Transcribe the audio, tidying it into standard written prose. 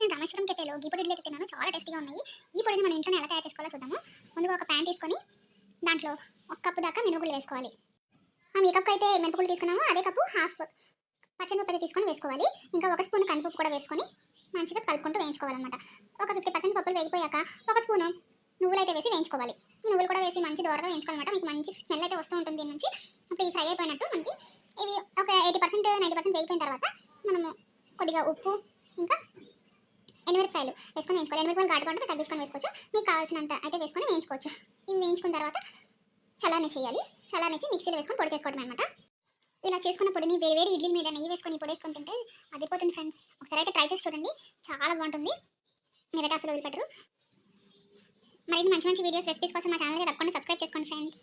నేను రామేశ్వరం కెఫేలో గీ పొడి ఇడ్లీ అయితే తిన్నాను. చాలా టేస్టీగా ఉన్నాయి. ఈ పొడిని మన ఇంట్లోనే ఎలా తయారు చేసుకోవాలో చూద్దాము. ముందుగా ఒక ప్యాన్ తీసుకొని దాంట్లో ఒక కప్పు దాకా మినపగుళ్ళు వేసుకోవాలి. మనం ఏ కప్పు అయితే మినపగుళ్ళు తీసుకున్నామో అదే కప్పు హాఫ్ పచ్చనిపప్పు తీసుకొని వేసుకోవాలి. ఇంకా ఒక స్పూన్ కందిపప్పు కూడా వేసుకొని మంచిగా కలుపుకుంటూ వేయించుకోవాలన్నమాట. ఒక 50% పప్పులు వేగిపోయాక ఒక స్పూను నువ్వులు అయితే వేసి వేయించుకోవాలి. నువ్వులు కూడా వేసి మంచి దోరగా వేయించుకోవాలన్నమాట. మీకు మంచి స్మెల్ అయితే వస్తూ ఉంటుంది దీని నుంచి. అప్పుడు ఈ ఫ్రై అయిపోయినట్టు మనకి ఇవి ఒక 80% 90% వేగిపోయిన తర్వాత మనము కొద్దిగా ఉప్పు ఇంకా ఎనిమిరపకాయలు వేసుకొని వేయించుకోవాలి. ఎనిమిరపకాయలు ఘాటుగా తగ్గించుకొని వేసుకోవచ్చు. మీకు కావాల్సినంత అయితే వేసుకొని వేయించుకోవచ్చు. ఇవి వేయించుకున్న తర్వాత చల్లారని చేయాలి. చల్లారనిచ్చి మిక్సీలో వేసుకొని పొడి చేసుకోవడం అనమాట. ఇలా చేసుకున్న పొడిని వేడి వేడి ఇడ్లీ మీద నెయ్యి వేసుకొని పొడి వేసుకొని తింటే అదిపోతుంది ఫ్రెండ్స్. ఒకసారి అయితే ట్రై చేసి చూడండి, చాలా బాగుంటుంది. మీరైతే అసలు వదిలిపెట్టరు. మరిన్ని మంచి మంచి వీడియోస్ రెసిపీస్ కోసం మా ఛానల్ని తప్పకుండా సబ్స్క్రైబ్ చేసుకోండి ఫ్రెండ్స్.